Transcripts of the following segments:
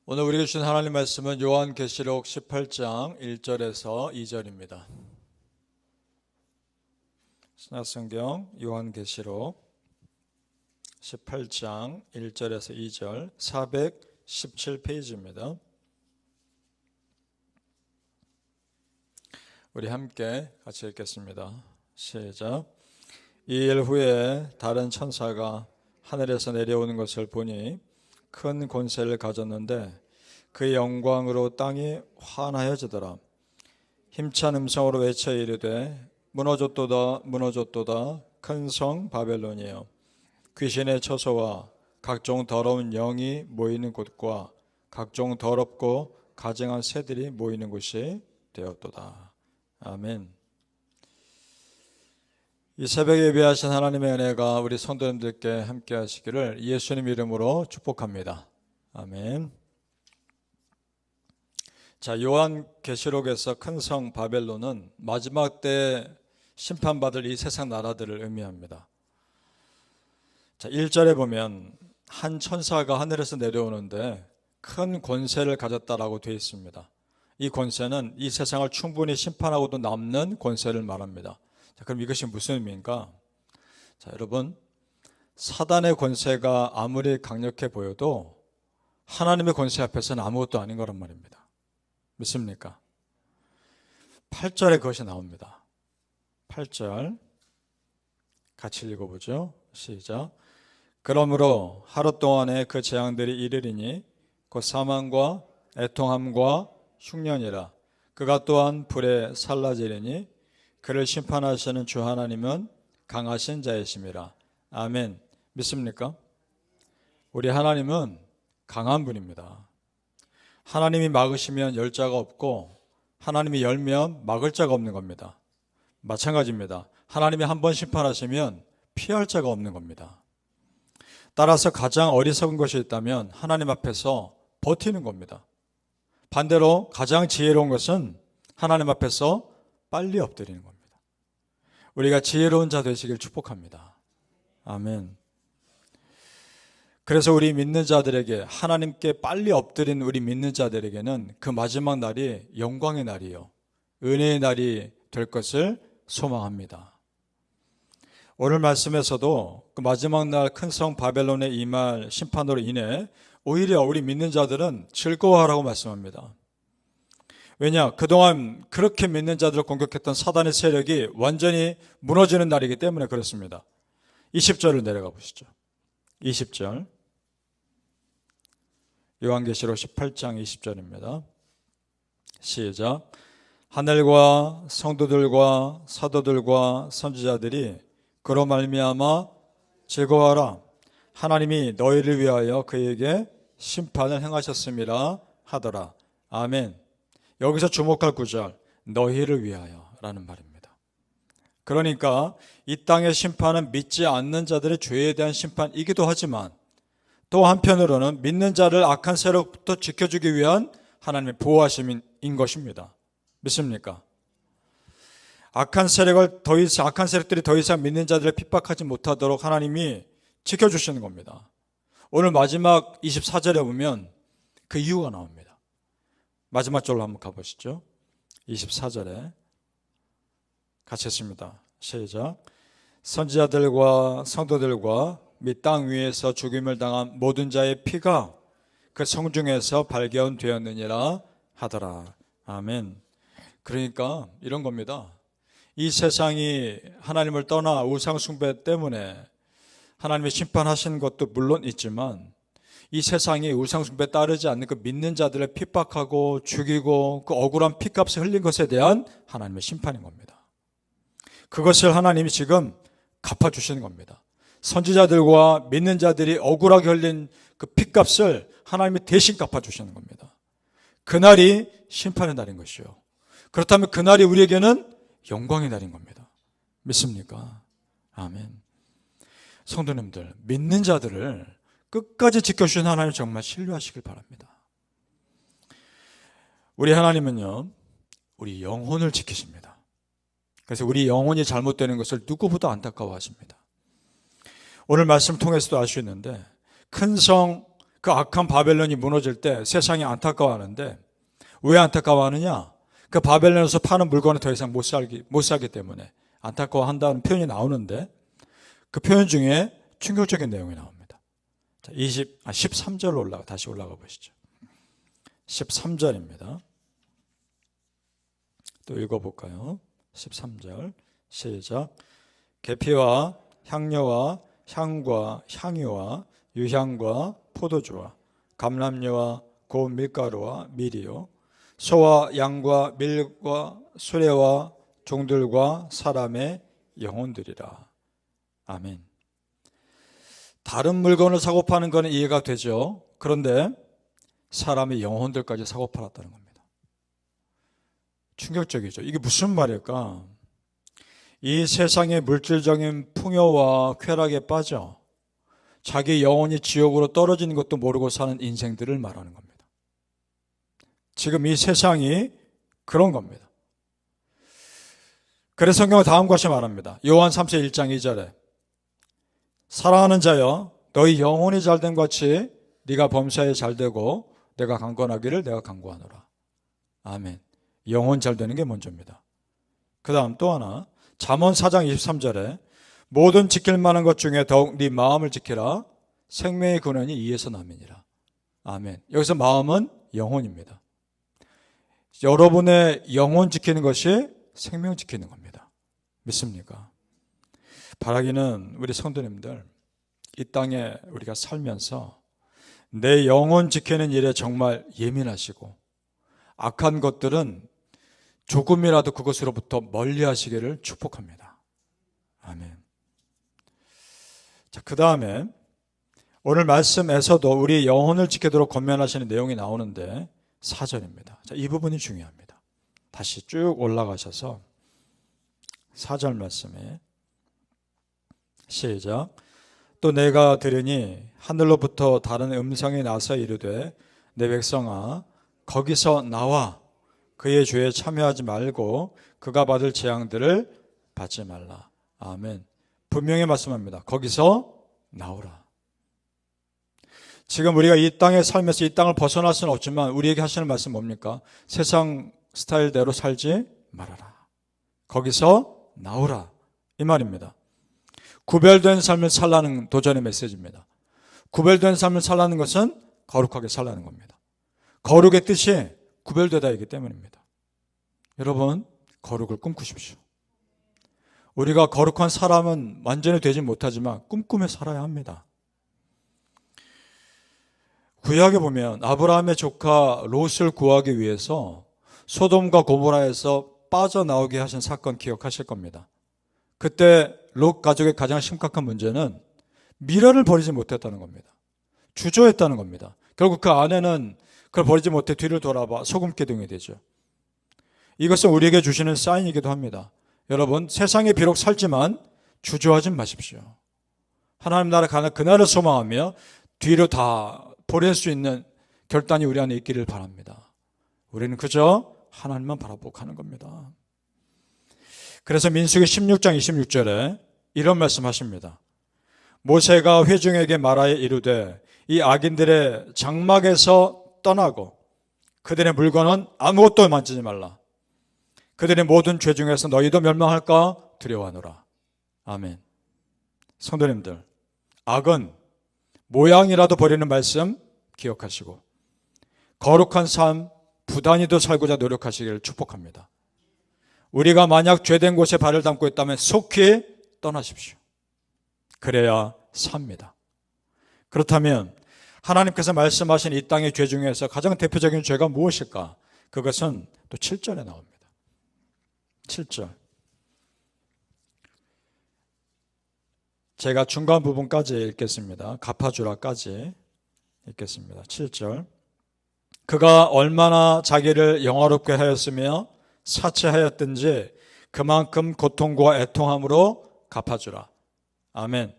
오늘 우리에게 주신 하나님 말씀은 요한계시록 18장 1절에서 2절입니다. 신약성경 요한계시록 18장 1절에서 2절 417페이지입니다. 우리 함께 같이 읽겠습니다. 시작. 이 일 후에 다른 천사가 하늘에서 내려오는 것을 보니 큰 권세를 가졌는데 그의 영광으로 땅이 환하여지더라. 힘찬 음성으로 외쳐 이르되 무너졌도다 무너졌도다 큰 성 바벨론이여, 귀신의 처소와 각종 더러운 영이 모이는 곳과 각종 더럽고 가증한 새들이 모이는 곳이 되었도다. 아멘. 이 새벽에 예배하신 하나님의 은혜가 우리 성도님들께 함께 하시기를 예수님 이름으로 축복합니다. 아멘. 자, 요한계시록에서 큰 성 바벨론은 마지막 때 심판받을 이 세상 나라들을 의미합니다. 자, 1절에 보면 한 천사가 하늘에서 내려오는데 큰 권세를 가졌다라고 되어 있습니다. 이 권세는 이 세상을 충분히 심판하고도 남는 권세를 말합니다. 자, 그럼 이것이 무슨 의미인가? 자, 여러분, 사단의 권세가 아무리 강력해 보여도 하나님의 권세 앞에서는 아무것도 아닌 거란 말입니다. 믿습니까? 8절에 그것이 나옵니다. 8절 같이 읽어보죠. 시작. 그러므로 하루 동안에 그 재앙들이 이르리니 곧 사망과 애통함과 흉년이라. 그가 또한 불에 살라지리니 그를 심판하시는 주 하나님은 강하신 자이심이라. 아멘. 믿습니까? 우리 하나님은 강한 분입니다. 하나님이 막으시면 열 자가 없고 하나님이 열면 막을 자가 없는 겁니다. 마찬가지입니다. 하나님이 한번 심판하시면 피할 자가 없는 겁니다. 따라서 가장 어리석은 것이 있다면 하나님 앞에서 버티는 겁니다. 반대로 가장 지혜로운 것은 하나님 앞에서 빨리 엎드리는 겁니다. 우리가 지혜로운 자 되시길 축복합니다. 아멘. 그래서 우리 믿는 자들에게, 하나님께 빨리 엎드린 우리 믿는 자들에게는 그 마지막 날이 영광의 날이요, 은혜의 날이 될 것을 소망합니다. 오늘 말씀에서도 그 마지막 날 큰 성 바벨론에 임할 심판으로 인해 오히려 우리 믿는 자들은 즐거워하라고 말씀합니다. 왜냐? 그동안 그렇게 믿는 자들을 공격했던 사단의 세력이 완전히 무너지는 날이기 때문에 그렇습니다. 20절을 내려가 보시죠. 20절. 요한계시록 18장 20절입니다. 시작. 하늘과 성도들과 사도들과 선지자들이 그로 말미암아 즐거워하라. 하나님이 너희를 위하여 그에게 심판을 행하셨음이라 하더라. 아멘. 여기서 주목할 구절, 너희를 위하여 라는 말입니다. 그러니까 이 땅의 심판은 믿지 않는 자들의 죄에 대한 심판이기도 하지만 또 한편으로는 믿는 자를 악한 세력부터 지켜주기 위한 하나님의 보호하심인 것입니다. 믿습니까? 악한 세력들이 더 이상 믿는 자들을 핍박하지 못하도록 하나님이 지켜주시는 겁니다. 오늘 마지막 24절에 보면 그 이유가 나옵니다. 마지막 절로 한번 가보시죠. 24절에 같이 했습니다. 시작. 선지자들과 성도들과 및 땅 위에서 죽임을 당한 모든 자의 피가 그 성중에서 발견되었느니라 하더라. 아멘. 그러니까 이런 겁니다. 이 세상이 하나님을 떠나 우상 숭배 때문에 하나님의 심판하신 것도 물론 있지만 이 세상이 우상 숭배에 따르지 않는 그 믿는 자들을 핍박하고 죽이고 그 억울한 피값을 흘린 것에 대한 하나님의 심판인 겁니다. 그것을 하나님이 지금 갚아주시는 겁니다. 선지자들과 믿는 자들이 억울하게 흘린 그 피값을 하나님이 대신 갚아주시는 겁니다. 그날이 심판의 날인 것이요, 그렇다면 그날이 우리에게는 영광의 날인 겁니다. 믿습니까? 아멘. 성도님들, 믿는 자들을 끝까지 지켜주신 하나님 정말 신뢰하시길 바랍니다. 우리 하나님은요, 우리 영혼을 지키십니다. 그래서 우리 영혼이 잘못되는 것을 누구보다 안타까워하십니다. 오늘 말씀 통해서도 알 수 있는데 큰 성 그 악한 바벨론이 무너질 때 세상이 안타까워하는데 왜 안타까워하느냐? 그 바벨론에서 파는 물건을 더 이상 못 사기 때문에 안타까워한다는 표현이 나오는데 그 표현 중에 충격적인 내용이 나옵니다. 자, 13절 다시 올라가 보시죠. 13절입니다. 또 읽어볼까요? 13절 시작. 계피와 향료와 향과 향유와 유향과 포도주와 감람류와 고운 밀가루와 밀이요 소와 양과 밀과 수레와 종들과 사람의 영혼들이라. 아멘. 다른 물건을 사고 파는 건 이해가 되죠. 그런데 사람의 영혼들까지 사고 팔았다는 겁니다. 충격적이죠. 이게 무슨 말일까? 이 세상의 물질적인 풍요와 쾌락에 빠져 자기 영혼이 지옥으로 떨어지는 것도 모르고 사는 인생들을 말하는 겁니다. 지금 이 세상이 그런 겁니다. 그래서 성경은 다음과 같이 말합니다. 요한 3서 1장 2절에 사랑하는 자여 너희 영혼이 잘된 같이 네가 범사에 잘되고 내가 강건하기를 내가 강구하노라. 아멘. 영혼 잘되는 게 먼저입니다. 그 다음 또 하나 잠언 4장 23절에 모든 지킬 만한 것 중에 더욱 네 마음을 지키라. 생명의 근원이 이에서 남이니라. 아멘. 여기서 마음은 영혼입니다. 여러분의 영혼 지키는 것이 생명 지키는 겁니다. 믿습니까? 바라기는 우리 성도님들 이 땅에 우리가 살면서 내 영혼 지키는 일에 정말 예민하시고 악한 것들은 조금이라도 그것으로부터 멀리 하시기를 축복합니다. 아멘. 자, 그 다음에 오늘 말씀에서도 우리 영혼을 지키도록 권면하시는 내용이 나오는데 4절입니다. 자, 이 부분이 중요합니다. 다시 쭉 올라가셔서 4절 말씀에 시작. 또 내가 들으니 하늘로부터 다른 음성이 나서 이르되 내 백성아 거기서 나와 그의 죄에 참여하지 말고 그가 받을 재앙들을 받지 말라. 아멘. 분명히 말씀합니다. 거기서 나오라. 지금 우리가 이 땅에 살면서 이 땅을 벗어날 수는 없지만 우리에게 하시는 말씀 뭡니까? 세상 스타일대로 살지 말아라. 거기서 나오라. 이 말입니다. 구별된 삶을 살라는 도전의 메시지입니다. 구별된 삶을 살라는 것은 거룩하게 살라는 겁니다. 거룩의 뜻이 구별되다이기 때문입니다. 여러분, 거룩을 꿈꾸십시오. 우리가 거룩한 사람은 완전히 되지 못하지만 꿈꾸며 살아야 합니다. 구약에 보면 아브라함의 조카 롯을 구하기 위해서 소돔과 고모라에서 빠져나오게 하신 사건 기억하실 겁니다. 그때 롯 가족의 가장 심각한 문제는 미련을 버리지 못했다는 겁니다. 주저했다는 겁니다. 결국 그 아내는 그걸 버리지 못해 뒤를 돌아봐 소금기둥이 되죠. 이것은 우리에게 주시는 사인이기도 합니다. 여러분, 세상에 비록 살지만 주저하지 마십시오. 하나님 나라 가는 그날을 소망하며 뒤로 다 버릴 수 있는 결단이 우리 안에 있기를 바랍니다. 우리는 그저 하나님만 바라보고 가는 겁니다. 그래서 민수기 16장 26절에 이런 말씀하십니다. 모세가 회중에게 말하여 이르되 이 악인들의 장막에서 떠나고 그들의 물건은 아무것도 만지지 말라. 그들의 모든 죄 중에서 너희도 멸망할까 두려워하노라. 아멘. 성도님들, 악은 모양이라도 버리는 말씀 기억하시고 거룩한 삶 부단히도 살고자 노력하시기를 축복합니다. 우리가 만약 죄된 곳에 발을 담고 있다면 속히 떠나십시오. 그래야 삽니다. 그렇다면 하나님께서 말씀하신 이 땅의 죄 중에서 가장 대표적인 죄가 무엇일까? 그것은 또 7절에 나옵니다. 7절. 제가 중간 부분까지 읽겠습니다. 갚아주라까지 읽겠습니다. 7절. 그가 얼마나 자기를 영화롭게 하였으며 사치하였든지 그만큼 고통과 애통함으로 갚아주라. 아멘.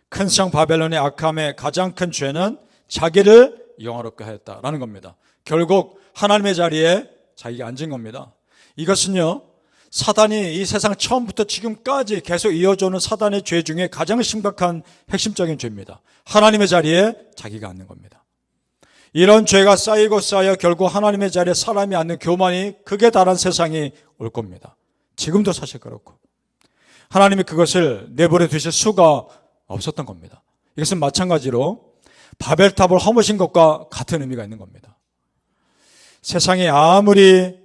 큰 성 바벨론의 악함의 가장 큰 죄는 자기를 영화롭게 하였다라는 겁니다. 결국 하나님의 자리에 자기가 앉은 겁니다. 이것은요, 사단이 이 세상 처음부터 지금까지 계속 이어져오는 사단의 죄 중에 가장 심각한 핵심적인 죄입니다. 하나님의 자리에 자기가 앉는 겁니다. 이런 죄가 쌓이고 쌓여 결국 하나님의 자리에 사람이 앉는 교만이 극에 달한 세상이 올 겁니다. 지금도 사실 그렇고 하나님이 그것을 내버려 두실 수가 없었던 겁니다. 이것은 마찬가지로 바벨탑을 허무신 것과 같은 의미가 있는 겁니다. 세상이 아무리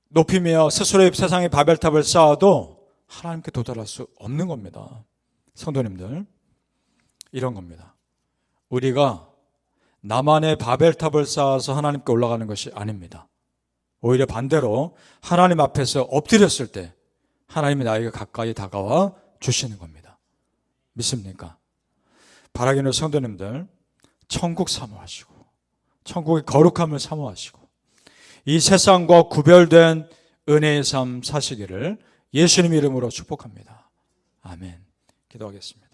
높이며 스스로의 세상의 바벨탑을 쌓아도 하나님께 도달할 수 없는 겁니다. 성도님들, 이런 겁니다. 우리가 나만의 바벨탑을 쌓아서 하나님께 올라가는 것이 아닙니다. 오히려 반대로 하나님 앞에서 엎드렸을 때 하나님이 나에게 가까이 다가와 주시는 겁니다. 믿습니까? 바라기는 성도님들, 천국 사모하시고 천국의 거룩함을 사모하시고 이 세상과 구별된 은혜의 삶 사시기를 예수님 이름으로 축복합니다. 아멘. 기도하겠습니다.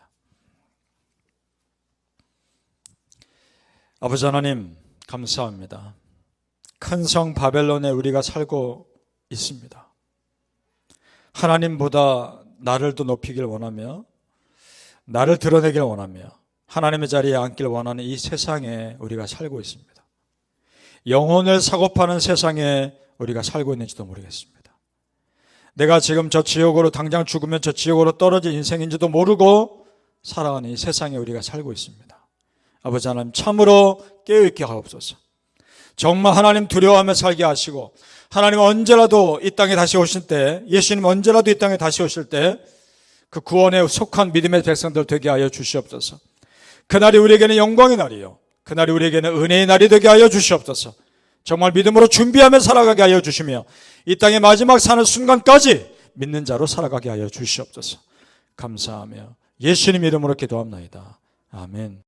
아버지 하나님, 감사합니다. 큰 성 바벨론에 우리가 살고 있습니다. 하나님보다 나를 더 높이길 원하며 나를 드러내길 원하며 하나님의 자리에 앉길 원하는 이 세상에 우리가 살고 있습니다. 영혼을 사고파는 세상에 우리가 살고 있는지도 모르겠습니다. 내가 지금 저 지옥으로 당장 죽으면 저 지옥으로 떨어질 인생인지도 모르고 살아가는 이 세상에 우리가 살고 있습니다. 아버지 하나님, 참으로 깨어있게 하옵소서. 정말 하나님 두려워하며 살게 하시고 하나님 언제라도 이 땅에 다시 오실 때, 예수님 언제라도 이 땅에 다시 오실 때 그 구원에 속한 믿음의 백성들 되게 하여 주시옵소서. 그날이 우리에게는 영광의 날이요, 그날이 우리에게는 은혜의 날이 되게 하여 주시옵소서. 정말 믿음으로 준비하며 살아가게 하여 주시며 이 땅의 마지막 사는 순간까지 믿는 자로 살아가게 하여 주시옵소서. 감사하며 예수님 이름으로 기도합나이다. 아멘.